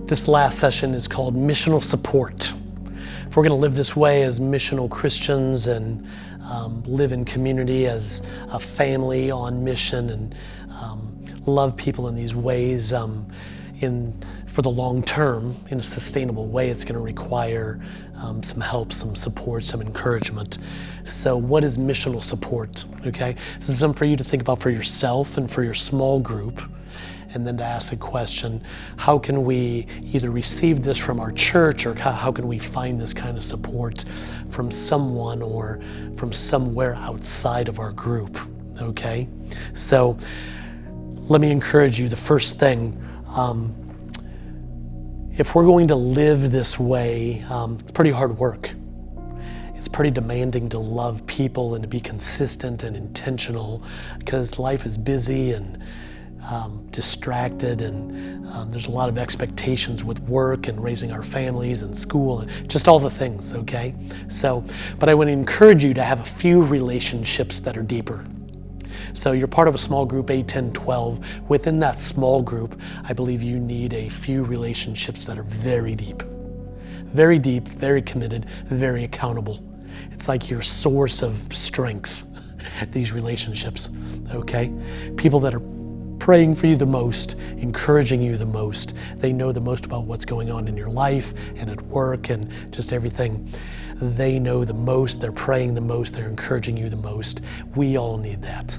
This last session is called Missional Support. If we're going to live this way as missional Christians and live in community as a family on mission and love people in these ways for the long term in a sustainable way, it's going to require some help, some support, some encouragement. So what is missional support? Okay, this is something for you to think about for yourself and for your small group, and then to ask the question, how can we either receive this from our church, or how can we find this kind of support from someone or from somewhere outside of our group? Okay, so let me encourage you. The first thing, if we're going to live this way, it's pretty hard work. It's pretty demanding to love people and to be consistent and intentional, because life is busy and distracted, and there's a lot of expectations with work and raising our families and school and just all the things, okay? So, but I would encourage you to have a few relationships that are deeper. So you're part of a small group, 8, 10, 12. Within that small group, I believe you need a few relationships that are very deep, very committed, very accountable. It's like your source of strength, these relationships, okay? People that are praying for you the most, encouraging you the most. They know the most about what's going on in your life and at work and just everything. They know the most, they're praying the most, they're encouraging you the most. We all need that.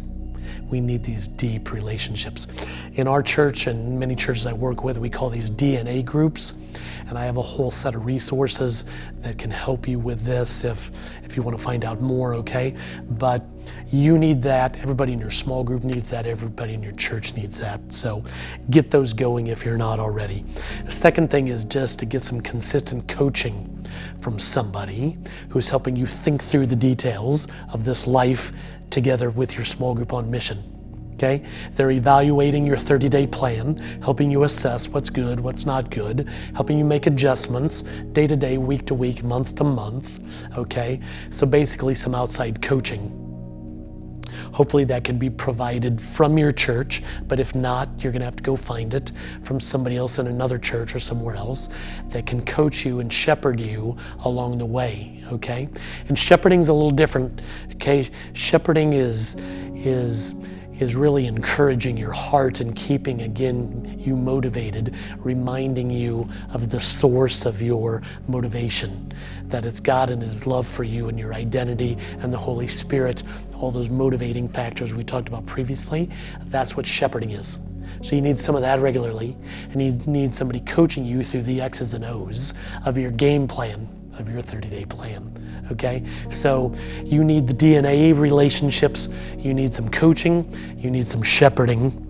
We need these deep relationships. In our church and many churches I work with, we call these DNA groups. And I have a whole set of resources that can help you with this if you want to find out more, okay? But you need that. Everybody in your small group needs that. Everybody in your church needs that. So get those going if you're not already. The second thing is just to get some consistent coaching from somebody who's helping you think through the details of this life together with your small group on mission. Okay? They're evaluating your 30-day plan, helping you assess what's good, what's not good, helping you make adjustments day to day, week to week, month to month. Okay? So basically some outside coaching. Hopefully that can be provided from your church, but if not, you're going to have to go find it from somebody else in another church or somewhere else that can coach you and shepherd you along the way, okay? And shepherding's a little different, okay? Shepherding is really encouraging your heart and keeping, again, you motivated, reminding you of the source of your motivation, that it's God and His love for you and your identity and the Holy Spirit, all those motivating factors we talked about previously. That's what shepherding is. So you need some of that regularly, and you need somebody coaching you through the X's and O's of your game plan, of your 30-day plan, okay? So you need the DNA relationships, you need some coaching, you need some shepherding.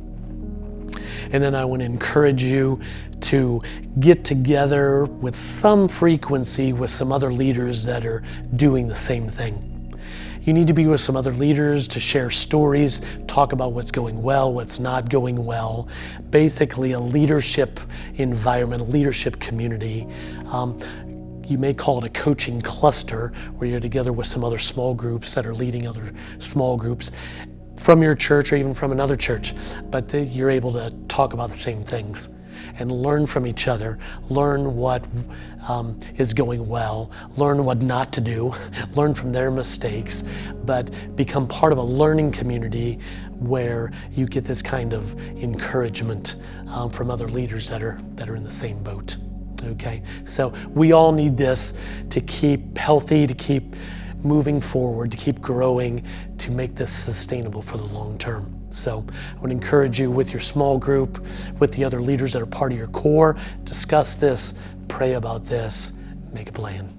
And then I want to encourage you to get together with some frequency with some other leaders that are doing the same thing. You need to be with some other leaders to share stories, talk about what's going well, what's not going well. Basically a leadership environment, a leadership community. You may call it a coaching cluster, where you're together with some other small groups that are leading other small groups from your church or even from another church, but you're able to talk about the same things and learn from each other, learn what is going well, learn what not to do, learn from their mistakes, but become part of a learning community where you get this kind of encouragement from other leaders that are in the same boat. Okay, so we all need this to keep healthy, to keep moving forward, to keep growing, to make this sustainable for the long term. So I would encourage you with your small group, with the other leaders that are part of your core, discuss this, pray about this, make a plan.